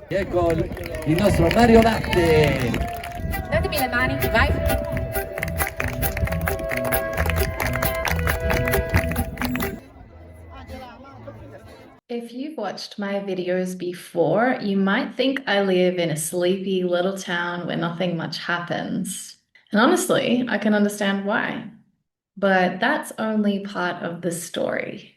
Ecco il nostro Mario Latte. Datemi le mani, vai. If you've watched my videos before, you might think I live in a sleepy little town where nothing much happens. And honestly, I can understand why. But that's only part of the story.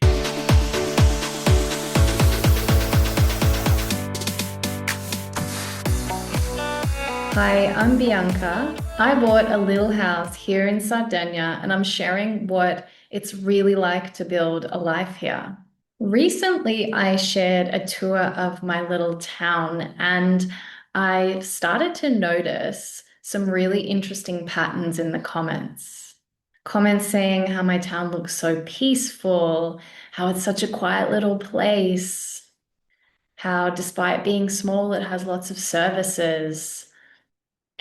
Hi, I'm Bianca. I bought a little house here in Sardinia, and I'm sharing what it's really like to build a life here. Recently, I shared a tour of my little town, and I started to notice some really interesting patterns in the comments. Comments saying how my town looks so peaceful, how it's such a quiet little place, how despite being small, it has lots of services.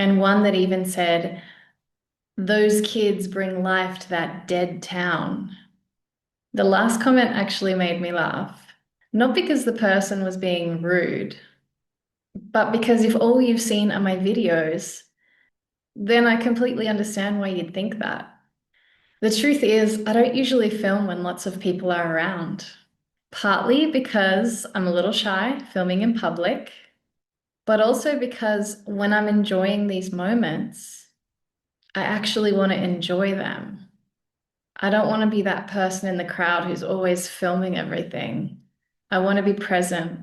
And one that even said, those kids bring life to that dead town. The last comment actually made me laugh. Not because the person was being rude, but because if all you've seen are my videos, then I completely understand why you'd think that. The truth is, I don't usually film when lots of people are around. Partly because I'm a little shy filming in public, but also because when I'm enjoying these moments, I actually want to enjoy them. I don't want to be that person in the crowd who's always filming everything. I want to be present,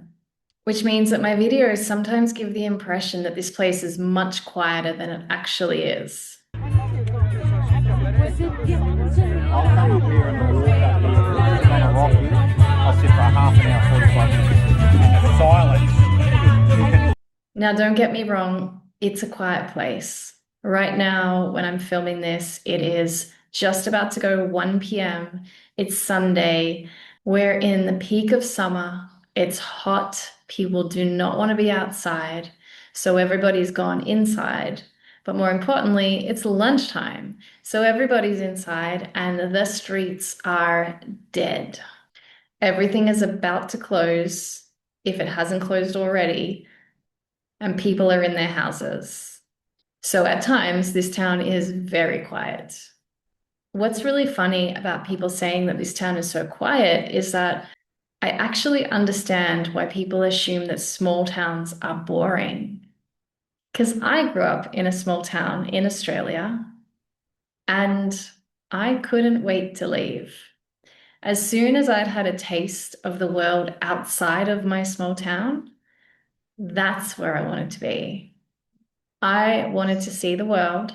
which means that my videos sometimes give the impression that this place is much quieter than it actually is. I'll come up here and walk up here on a rock. I'll sit for a half an hour, 45 minutes. Silence. Now, don't get me wrong, it's a quiet place. Right now, when I'm filming this, it is just about to go 1 p.m. It's Sunday. We're in the peak of summer. It's hot. People do not want to be outside. So everybody's gone inside. But more importantly, it's lunchtime. So everybody's inside and the streets are dead. Everything is about to close, if it hasn't closed already, and people are in their houses. So at times, this town is very quiet. What's really funny about people saying that this town is so quiet is that I actually understand why people assume that small towns are boring. Because I grew up in a small town in Australia, and I couldn't wait to leave. As soon as I'd had a taste of the world outside of my small town, that's where I wanted to be. I wanted to see the world.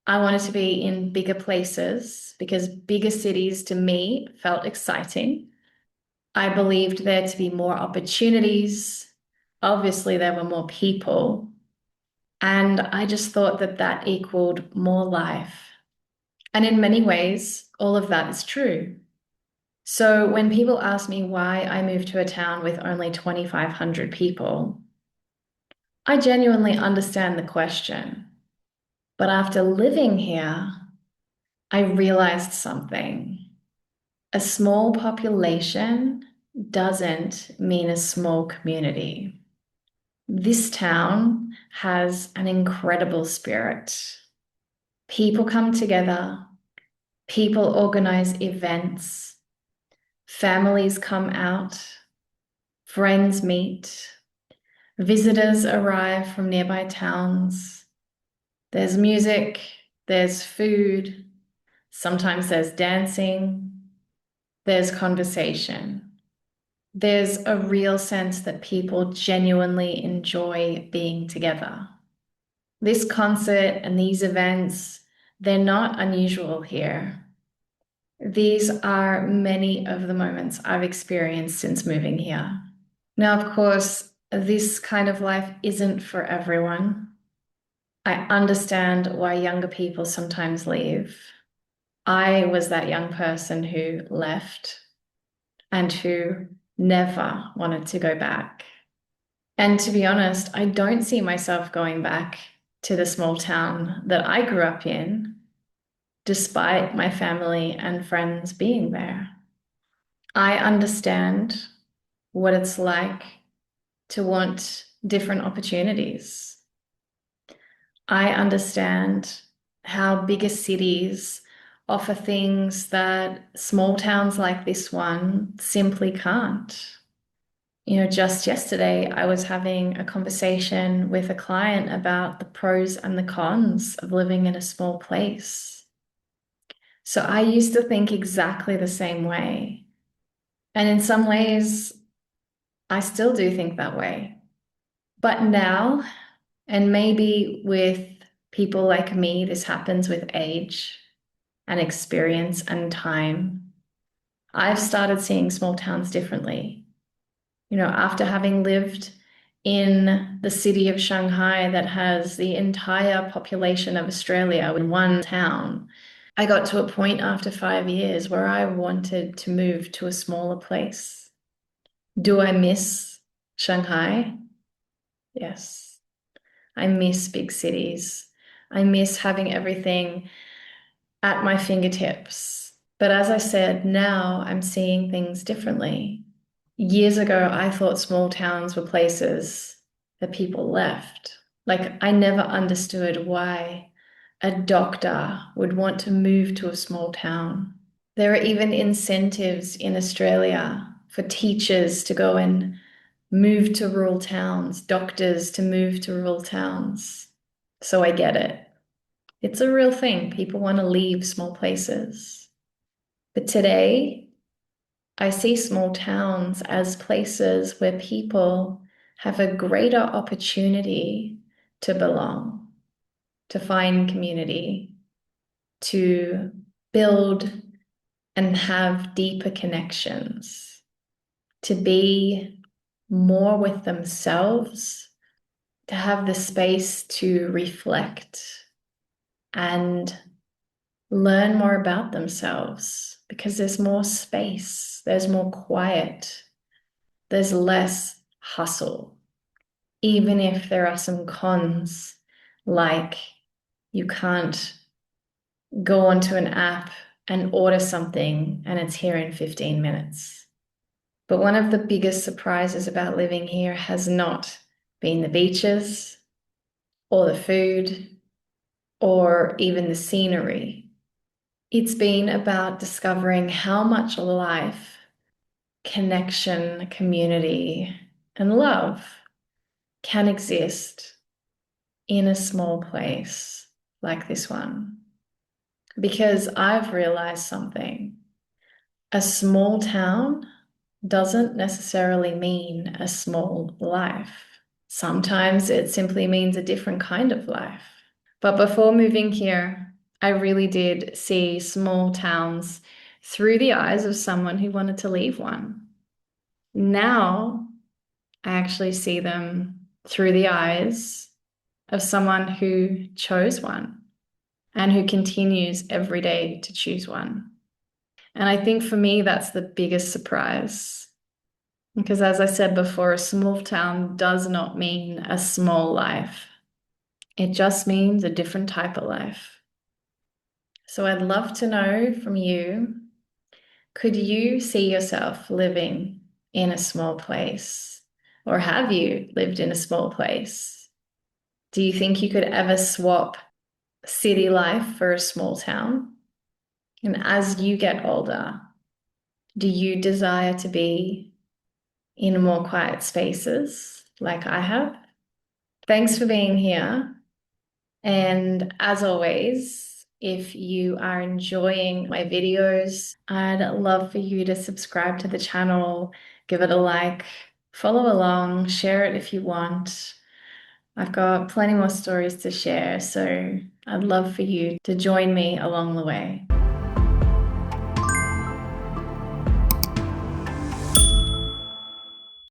I wanted to be in bigger places because bigger cities to me felt exciting. I believed there to be more opportunities. Obviously, there were more people. And I just thought that that equaled more life. And in many ways, all of that is true. So when people ask me why I moved to a town with only 2,500 people, I genuinely understand the question. But after living here, I realized something. A small population doesn't mean a small community. This town has an incredible spirit. People come together, people organize events, families come out, friends meet, visitors arrive from nearby towns. There's music, there's food, sometimes there's dancing, there's conversation. There's a real sense that people genuinely enjoy being together. This concert and these events, they're not unusual here. These are many of the moments I've experienced since moving here. Now, of course, this kind of life isn't for everyone. I understand why younger people sometimes leave. I was that young person who left and who never wanted to go back. And to be honest, I don't see myself going back to the small town that I grew up in, despite my family and friends being there. I understand what it's like to want different opportunities. I understand how bigger cities offer things that small towns like this one simply can't. Just yesterday, I was having a conversation with a client about the pros and the cons of living in a small place. So I used to think exactly the same way. And in some ways, I still do think that way. But now, and maybe with people like me, this happens with age and experience and time, I've started seeing small towns differently. After having lived in the city of Shanghai that has the entire population of Australia in one town, I got to a point after 5 years where I wanted to move to a smaller place. Do I miss Shanghai? Yes. I miss big cities. I miss having everything at my fingertips. But as I said, now I'm seeing things differently. Years ago, I thought small towns were places that people left. Like, I never understood why a doctor would want to move to a small town. There are even incentives in Australia for teachers to go and move to rural towns, doctors to move to rural towns. So I get it. It's a real thing. People want to leave small places. But today, I see small towns as places where people have a greater opportunity to belong, to find community, to build and have deeper connections, to be more with themselves, to have the space to reflect and learn more about themselves, because there's more space, there's more quiet, there's less hustle. Even if there are some cons, like you can't go onto an app and order something and it's here in 15 minutes. But one of the biggest surprises about living here has not been the beaches or the food or even the scenery. It's been about discovering how much life, connection, community, and love can exist in a small place like this one. Because I've realized something. A small town doesn't necessarily mean a small life. Sometimes it simply means a different kind of life. But before moving here, I really did see small towns through the eyes of someone who wanted to leave one. Now, I actually see them through the eyes of someone who chose one and who continues every day to choose one. And I think for me, that's the biggest surprise. Because as I said before, a small town does not mean a small life. It just means a different type of life. So I'd love to know from you, could you see yourself living in a small place? Or have you lived in a small place? Do you think you could ever swap city life for a small town? And as you get older, do you desire to be in more quiet spaces like I have? Thanks for being here. And as always, if you are enjoying my videos, I'd love for you to subscribe to the channel, give it a like, follow along, share it if you want. I've got plenty more stories to share, so I'd love for you to join me along the way.